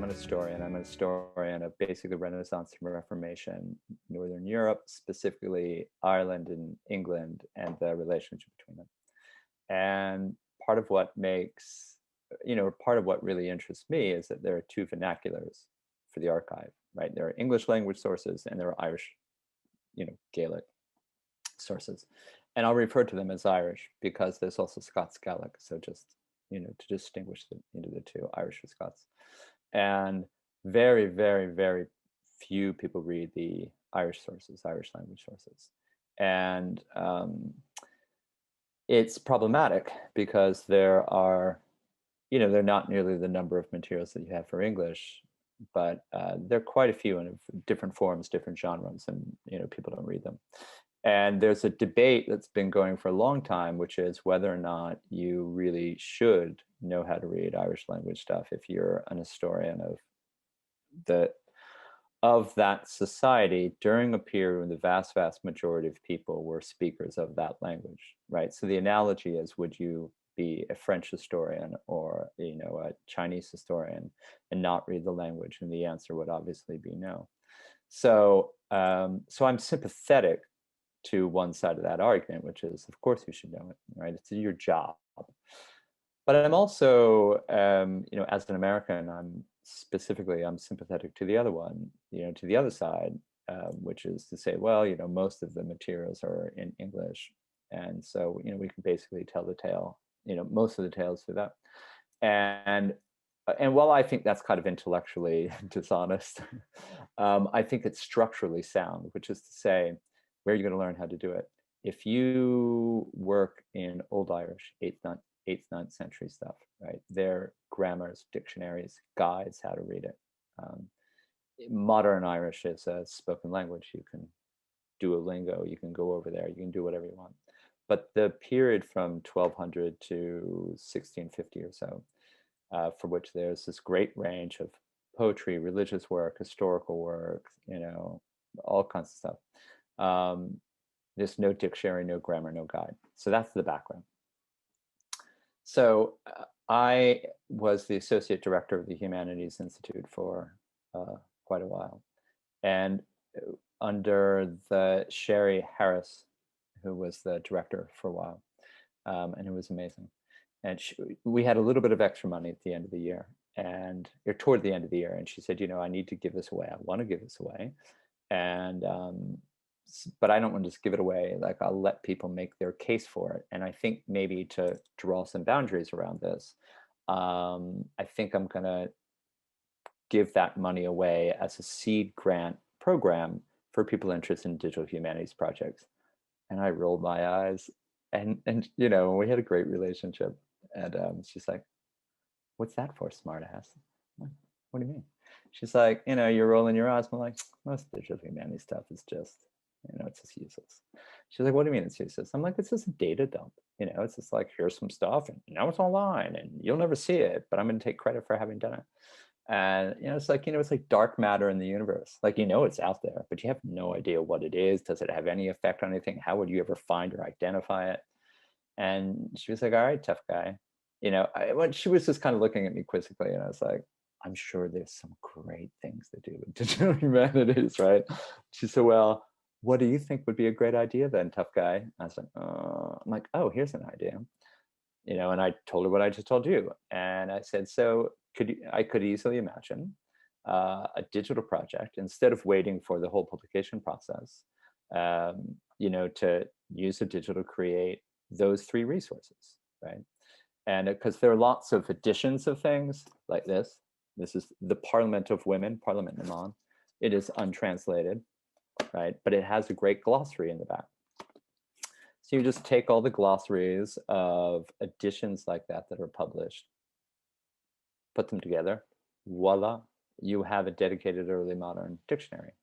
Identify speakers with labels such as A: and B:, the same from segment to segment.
A: an historian. I'm a historian of basically Renaissance and Reformation, Northern Europe, specifically Ireland and England, and the relationship between them. And part of what makes, part of what really interests me is that there are two vernaculars for the archive, right? There are English language sources and there are Irish, Gaelic sources. And I'll refer to them as Irish because there's also Scots Gaelic. So just, to distinguish the two, Irish or Scots. And very, very, very few people read the Irish sources, Irish language sources. And it's problematic because there are, they're not nearly the number of materials that you have for English, but there are quite a few in different forms, different genres, and people don't read them. And there's a debate that's been going for a long time, which is whether or not you really should know how to read Irish language stuff if you're an historian of that society during a period when the vast, vast majority of people were speakers of that language, right? So the analogy is, would you be a French historian or a Chinese historian and not read the language? And the answer would obviously be no. So I'm sympathetic to one side of that argument, which is, of course, you should know it, right? It's your job. But I'm also, as an American, I'm sympathetic to the other one, to the other side, which is to say, well, most of the materials are in English. And so, we can basically tell the tale, most of the tales through that. And while I think that's kind of intellectually dishonest, I think it's structurally sound, which is to say, where are you going to learn how to do it? If you work in Old Irish, 8th, 9th century stuff, right? Their grammars, dictionaries, guides, how to read it. Modern Irish is a spoken language. You can do a lingo, you can go over there, you can do whatever you want. But the period from 1200 to 1650 or so, for which there's this great range of poetry, religious work, historical work, all kinds of stuff. There's no dictionary, no grammar, no guide. So that's the background. So I was the associate director of the Humanities Institute for quite a while. And under the Sherry Harris, who was the director for a while, and it was amazing. And we had a little bit of extra money at the end of the year, or toward the end of the year. And she said, I need to give this away. I want to give this away. And but I don't want to just give it away. Like, I'll let people make their case for it. And I think maybe to draw some boundaries around this, I think I'm going to give that money away as a seed grant program for people interested in digital humanities projects. And I rolled my eyes, and we had a great relationship. And she's like, "What's that for, smartass?" Like, what do you mean? She's like, you're rolling your eyes. I'm like, most digital humanities stuff is just, it's just useless. She's like, what do you mean it's useless? I'm like, it's just a data dump. It's just like, here's some stuff and now it's online and you'll never see it, but I'm going to take credit for having done it. And, it's like, it's like dark matter in the universe. Like, it's out there, but you have no idea what it is. Does it have any effect on anything? How would you ever find or identify it? And she was like, all right, tough guy. When she was just kind of looking at me quizzically, and I was like, I'm sure there's some great things to do with digital humanities, right? She said, well, what do you think would be a great idea then, tough guy? I was like, I'm like, oh, here's an idea. And I told her what I just told you. And I said, so I could easily imagine a digital project, instead of waiting for the whole publication process, to use a digital to create those 3 resources, right? And because there are lots of editions of things like this. This is the Parliament of Women, Parliament Naman. It is untranslated, right? But it has a great glossary in the back. So you just take all the glossaries of editions like that are published, put them together, voila, you have a dedicated early modern dictionary.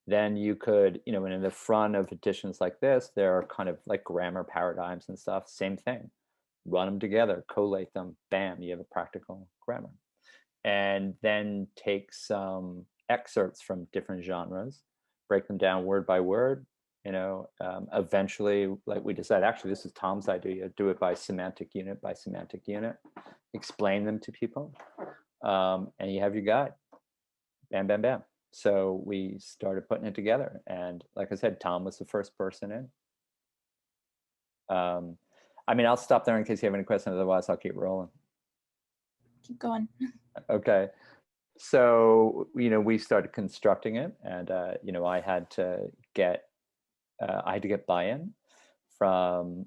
A: Then you could, and in the front of editions like this, there are kind of like grammar paradigms and stuff, same thing. Run them together, collate them, bam, you have a practical grammar. And then take some excerpts from different genres, break them down word by word. Eventually, like we decided, actually, this is Tom's idea, do it by semantic unit, explain them to people, and you have your guide. bam, bam, bam. So we started putting it together. And like I said, Tom was the first person in. I mean, I'll stop there in case you have any questions. Otherwise, I'll keep rolling.
B: Keep going.
A: Okay. So, we started constructing it, and, I had to get buy-in from,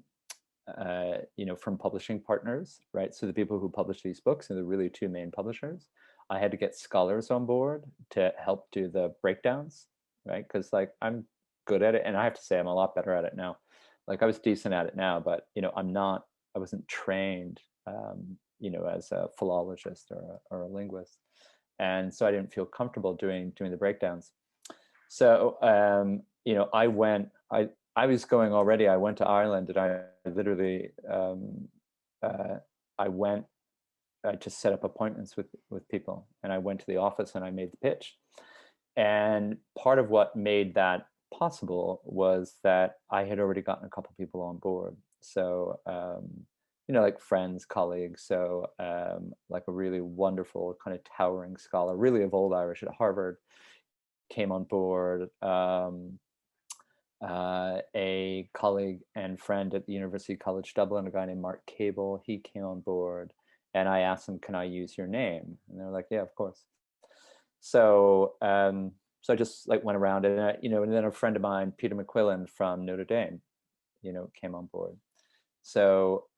A: from publishing partners, right? So the people who publish these books are the really two main publishers. I had to get scholars on board to help do the breakdowns, right? Because like I'm good at it, and I have to say I'm a lot better at it now. Like I was decent at it now, but I wasn't trained, as a philologist or a linguist, and so I didn't feel comfortable doing the breakdowns. So I was going already. I went to Ireland, and I literally I went. I just set up appointments with people, and I went to the office and I made the pitch. And part of what made that possible was that I had already gotten a couple people on board. So like friends, colleagues. So like a really wonderful kind of towering scholar, really of old Irish at Harvard, came on board. A colleague and friend at the University College Dublin, a guy named Mark Cable, he came on board, and I asked him, "Can I use your name?" And they were like, "Yeah, of course." So so I just like went around, and and then a friend of mine, Peter McQuillan from Notre Dame, came on board. So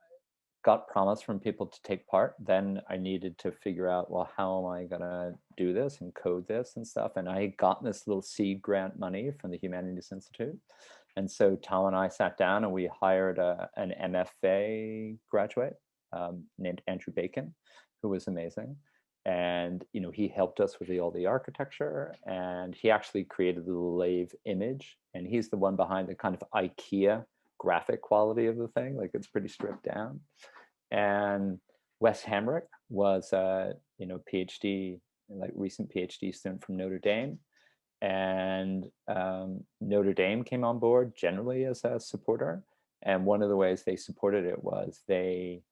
A: got promise from people to take part. Then I needed to figure out, well, how am I gonna do this and code this and stuff? And I had gotten this little seed grant money from the Humanities Institute. And so Tom and I sat down and we hired an MFA graduate named Andrew Bacon, who was amazing. And he helped us with all the architecture, and he actually created the Léamh image, and he's the one behind the kind of IKEA graphic quality of the thing. Like it's pretty stripped down. And Wes Hamrick was a PhD, like recent PhD student from Notre Dame, and Notre Dame came on board generally as a supporter. And one of the ways they supported it was they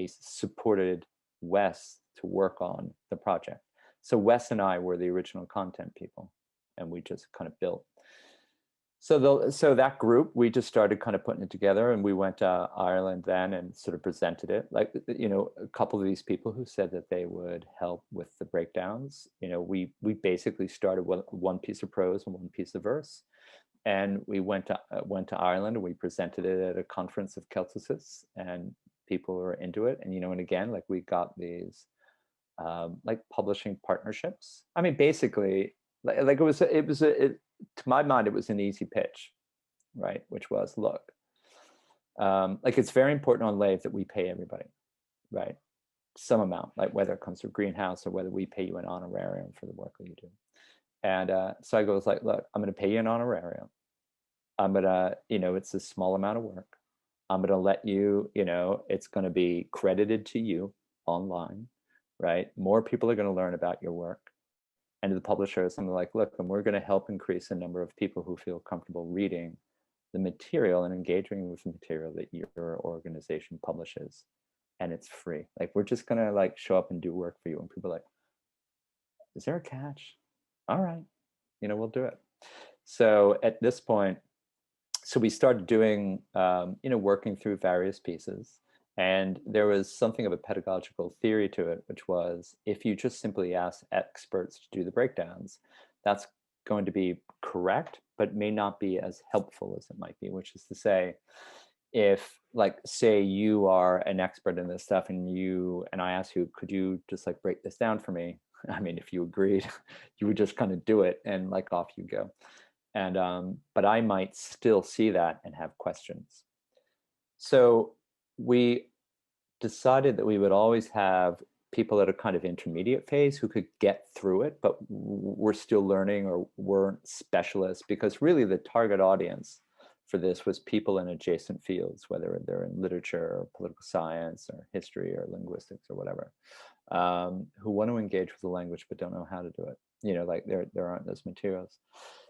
A: supported Wes to work on the project. So Wes and I were the original content people, and we just kind of built. So that group, we just started kind of putting it together, and we went to Ireland then and sort of presented it. Like, a couple of these people who said that they would help with the breakdowns, we basically started with one piece of prose and one piece of verse. And we went to Ireland, and we presented it at a conference of Celticists, and people were into it. And, and again, like we got these like publishing partnerships. I mean, basically, like to my mind, it was an easy pitch, right? Which was, look, like it's very important on Léamh that we pay everybody, right? Some amount, like whether it comes from Greenhouse or whether we pay you an honorarium for the work that you do. And so I goes like, look, I'm going to pay you an honorarium. I'm going to, it's a small amount of work. I'm going to let you, it's going to be credited to you online, right? More people are going to learn about your work. And to the publishers, I'm like, look, and we're going to help increase the number of people who feel comfortable reading the material and engaging with the material that your organization publishes. And it's free. Like, we're just going to like show up and do work for you. And people are like, is there a catch? All right, we'll do it. So at this point, so we started doing, working through various pieces. And there was something of a pedagogical theory to it, which was if you just simply ask experts to do the breakdowns, that's going to be correct, but may not be as helpful as it might be, which is to say, if like, say you are an expert in this stuff and I ask you, could you just like break this down for me? I mean, if you agreed, you would just kind of do it and like off you go. And but I might still see that and have questions. So we decided that we would always have people at a kind of intermediate phase who could get through it, but were still learning or weren't specialists, because really the target audience for this was people in adjacent fields, whether they're in literature or political science or history or linguistics or whatever, who want to engage with the language but don't know how to do it. Like there aren't those materials.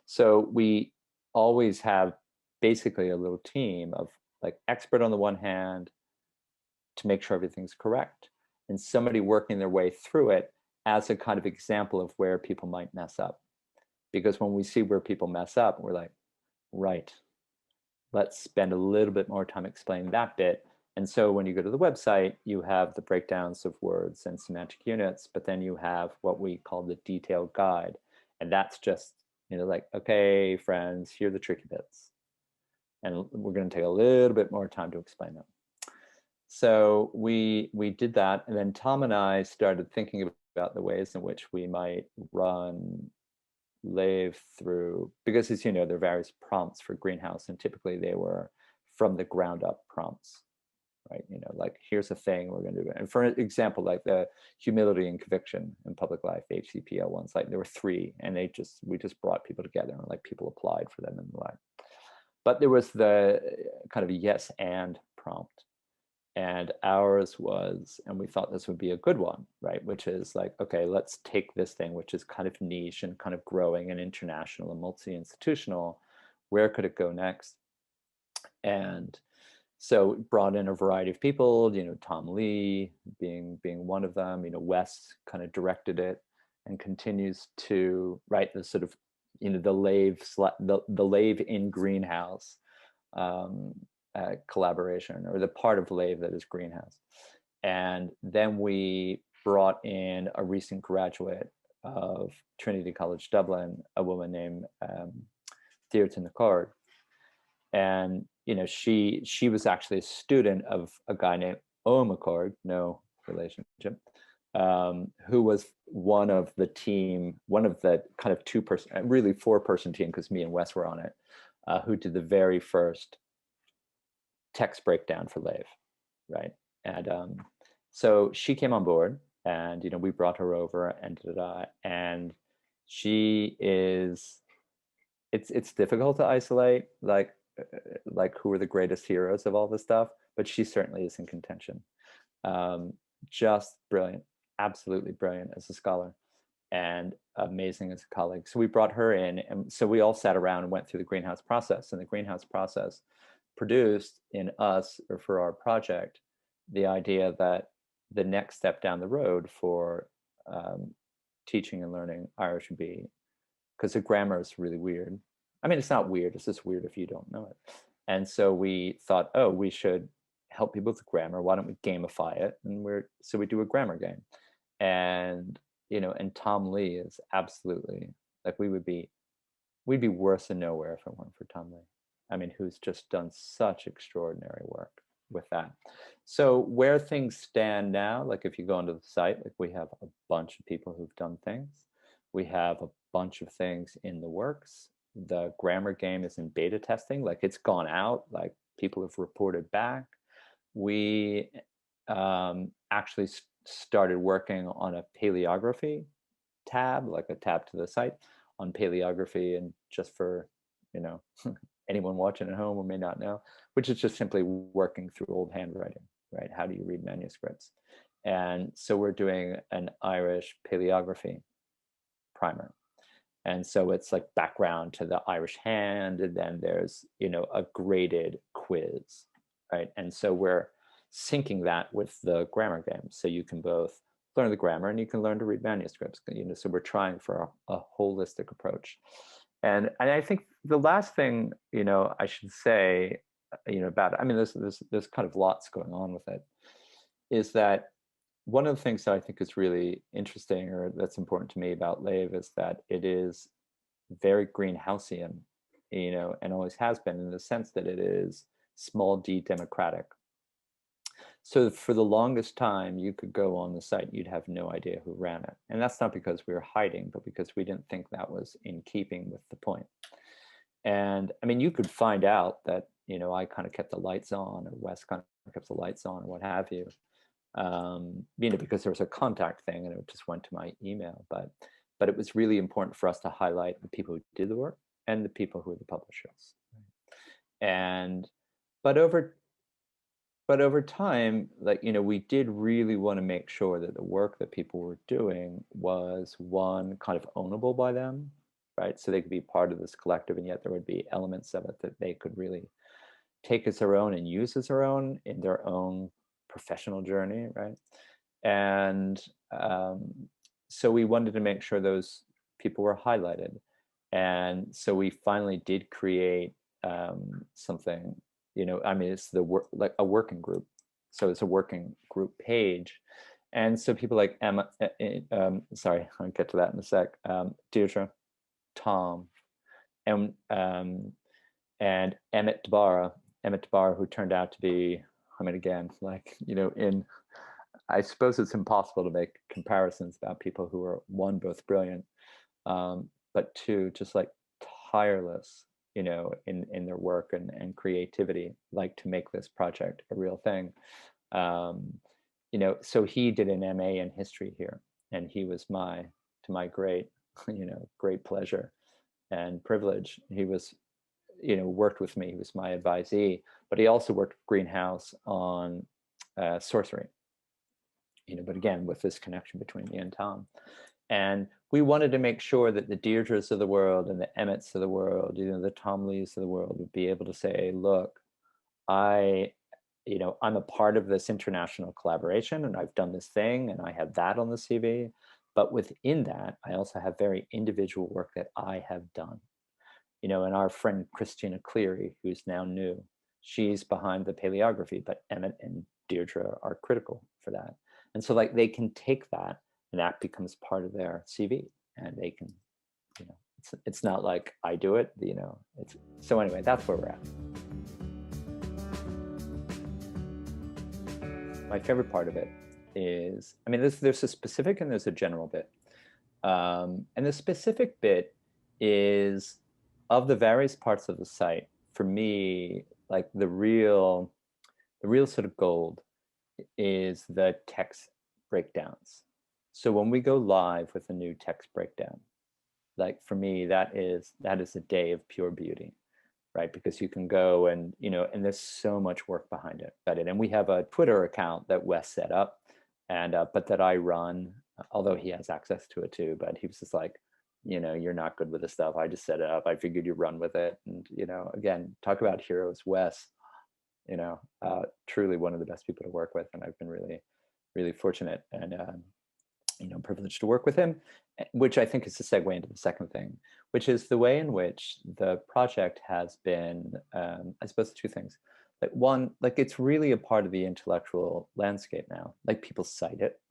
A: So we always have basically a little team of like expert on the one hand to make sure everything's correct, and somebody working their way through it as a kind of example of where people might mess up. Because when we see where people mess up, we're like, right, let's spend a little bit more time explaining that bit. And so when you go to the website, you have the breakdowns of words and semantic units, but then you have what we call the detailed guide. And that's just, like, okay, friends, here are the tricky bits. And we're going to take a little bit more time to explain them. So we did that. And then Tom and I started thinking about the ways in which we might run Léamh through, because as you know, there are various prompts for Greenhouse, and typically they were from the ground up prompts, right? Like, here's a thing we're going to do. And for example, like the humility and conviction in public life, HCPL ones, like there were 3, and we just brought people together, and like people applied for them and the like. But there was the kind of yes and prompt. And ours was, and we thought this would be a good one, right? Which is like, okay, let's take this thing, which is kind of niche and kind of growing and international and multi-institutional. Where could it go next? And so it brought in a variety of people, Tom Lee being one of them. Wes kind of directed it and continues to write the sort of, the Léamh in Greenhouse collaboration, or the part of Léamh that is Greenhouse. And then we brought in a recent graduate of Trinity College Dublin, a woman named Deirdre Nicard. And she was actually a student of a guy named Owen McCord, no relationship, who was one of the kind of 2-person, really 4-person team, because me and Wes were on it, who did the very first text breakdown for Léamh, right? And so she came on board, and we brought her over, and she is. It's difficult to isolate like who are the greatest heroes of all this stuff, but she certainly is in contention. Just brilliant, absolutely brilliant as a scholar, and amazing as a colleague. So we brought her in, and so we all sat around and went through the Greenhouse process. And the Greenhouse process produced in us, or for our project, the idea that the next step down the road for teaching and learning Irish would be, because the grammar is really weird. I mean, it's not weird, it's just weird if you don't know it. And so we thought, oh, we should help people with grammar. Why don't we gamify it? And so we do a grammar game. And and Tom Lee is absolutely, like, we'd be worse than nowhere if it weren't for Tom Lee. I mean, who's just done such extraordinary work with that. So where things stand now, like if you go onto the site, like we have a bunch of people who've done things. We have a bunch of things in the works. The grammar game is in beta testing, like it's gone out, like people have reported back. We actually started working on a paleography tab, like a tab to the site on paleography, and just for anyone watching at home who may not know, which is just simply working through old handwriting, right? How do you read manuscripts? And so we're doing an Irish paleography primer. And so it's like background to the Irish hand, and then there's a graded quiz, right? And so we're syncing that with the grammar game, so you can both learn the grammar and you can learn to read manuscripts. So we're trying for a holistic approach. And I think the last thing I should say about it, I mean, there's kind of lots going on with it, is that one of the things that I think is really interesting, or that's important to me about Léamh, is that it is very greenhouseian, and always has been, in the sense that it is small d democratic. So for the longest time, you could go on the site, you'd have no idea who ran it. And that's not because we were hiding, but because we didn't think that was in keeping with the point. And I mean, you could find out that, I kind of kept the lights on, or Wes kind of kept the lights on, or what have you. Because there was a contact thing and it just went to my email. But it was really important for us to highlight the people who did the work and the people who were the publishers. And but over time, like, we did really want to make sure that the work that people were doing was, one, kind of ownable by them, right? So they could be part of this collective, and yet there would be elements of it that they could really take as their own and use as their own in their own professional journey, right? And so we wanted to make sure those people were highlighted. And so we finally did create something, I mean, it's like a working group. So it's a working group page. And so people like Emma, sorry, I'll get to that in a sec, Deirdre, Tom, and Emmett Dbara, who turned out to be, I mean, again, like, I suppose it's impossible to make comparisons about people who are, one, both brilliant, but two, just like tireless, in their work and creativity, like to make this project a real thing. So he did an MA in history here, and he was to my great, great pleasure and privilege. He was, worked with me. He was my advisee, but he also worked with Greenhouse on sorcery. But again, with this connection between me and Tom. And we wanted to make sure that the Deirdres of the world and the Emmets of the world, the Tom Lees of the world would be able to say, look, I'm a part of this international collaboration, and I've done this thing, and I have that on the CV. But within that, I also have very individual work that I have done. And our friend Christina Cleary, who's now new, she's behind the paleography, but Emmett and Deirdre are critical for that. And so like they can take that, and that becomes part of their CV, and they can, it's not like I do it, so anyway, that's where we're at. My favorite part of it is, I mean, there's a specific and there's a general bit. And the specific bit is, of the various parts of the site, for me, like the real sort of gold is the text breakdowns. So when we go live with a new text breakdown, like for me, that is a day of pure beauty, right? Because you can go and, and there's so much work behind it. And we have a Twitter account that Wes set up, and but that I run, although he has access to it too, but he was just like, you're not good with this stuff. I just set it up. I figured you run with it. And, again, talk about heroes, Wes, truly one of the best people to work with. And I've been really, really fortunate and, privileged to work with him, which I think is a segue into the second thing, which is the way in which the project has been, I suppose, two things. Like one, like it's really a part of the intellectual landscape now. Like people cite it.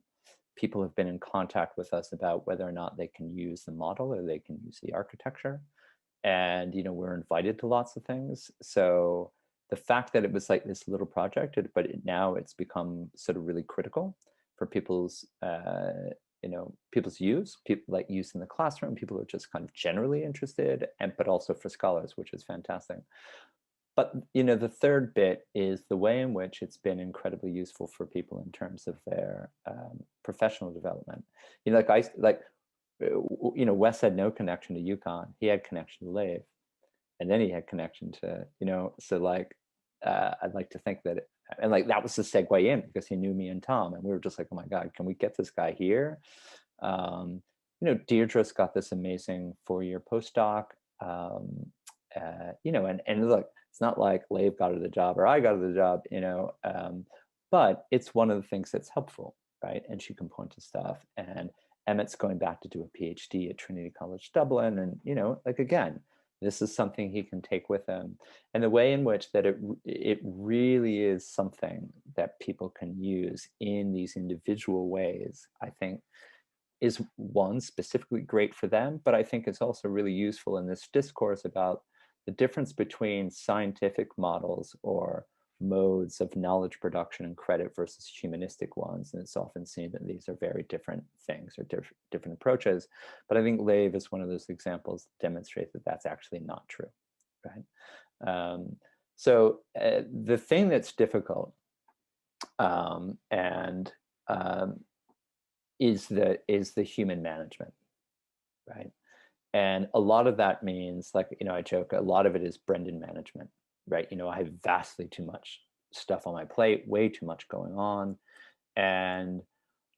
A: People have been in contact with us about whether or not they can use the model or they can use the architecture. And, we're invited to lots of things. So the fact that it was like this little project, but now it's become sort of really critical for people's, people's use, people like use in the classroom, people are just kind of generally interested, but also for scholars, which is fantastic. But, the third bit is the way in which it's been incredibly useful for people in terms of their professional development. Wes had no connection to UConn. He had connection to Léamh. And then he had connection to, so like, I'd like to think that, and like that was the segue in, because he knew me and Tom, and we were just like, oh my God, can we get this guy here? Deirdre's got this amazing 4-year postdoc, and look, it's not like Léamh got her the job or I got her the job, but it's one of the things that's helpful, right? And she can point to stuff. And Emmett's going back to do a PhD at Trinity College Dublin, and like again, this is something he can take with him. And the way in which that it really is something that people can use in these individual ways, I think, is one, specifically great for them, but I think it's also really useful in this discourse about the difference between scientific models or modes of knowledge production and credit versus humanistic ones. And it's often seen that these are very different things or different approaches. But I think Léamh is one of those examples that demonstrates that that's actually not true, right? So the thing that's difficult is the human management, right? And a lot of that means, like, I joke, a lot of it is Brendan management, right? I have vastly too much stuff on my plate, way too much going on. And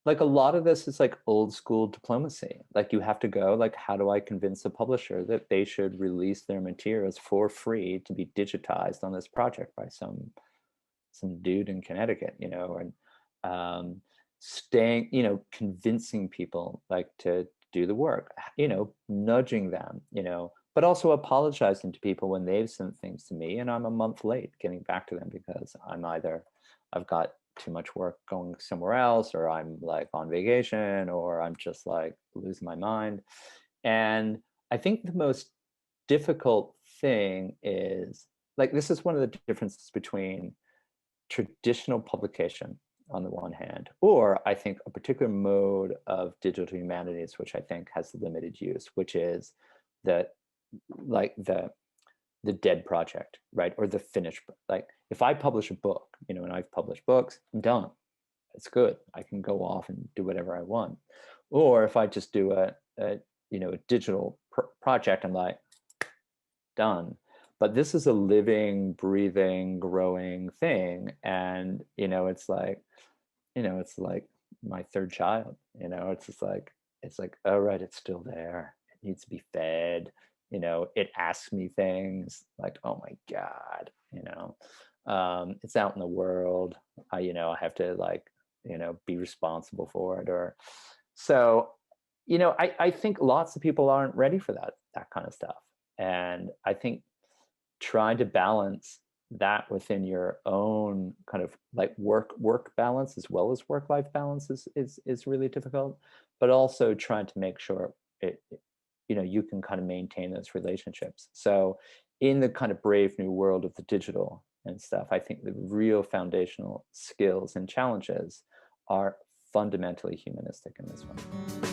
A: like a lot of this is like old school diplomacy. Like you have to go, like, how do I convince a publisher that they should release their materials for free to be digitized on this project by some dude in Connecticut, and staying, convincing people like to do the work, nudging them, but also apologizing to people when they've sent things to me and I'm a month late getting back to them because I've got too much work going somewhere else, or I'm like on vacation, or I'm just like losing my mind. And I think the most difficult thing is, like, this is one of the differences between traditional publication on the one hand, or I think a particular mode of digital humanities, which I think has limited use, which is that, like, the dead project, right? Or the finished, like, if I publish a book, and I've published books, I'm done. It's good. I can go off and do whatever I want. Or if I just do a digital project, I'm like, done. But this is a living, breathing, growing thing. And, it's like my third child, it's just like, all right, it's still there. It needs to be fed. It asks me things like, oh my God, it's out in the world. I have to, like, be responsible for it. Or so, I think lots of people aren't ready for that kind of stuff. And I think trying to balance that within your own kind of like work balance as well as work life balance is really difficult, but also trying to make sure you can kind of maintain those relationships. So in the kind of brave new world of the digital and stuff, I think the real foundational skills and challenges are fundamentally humanistic in this one.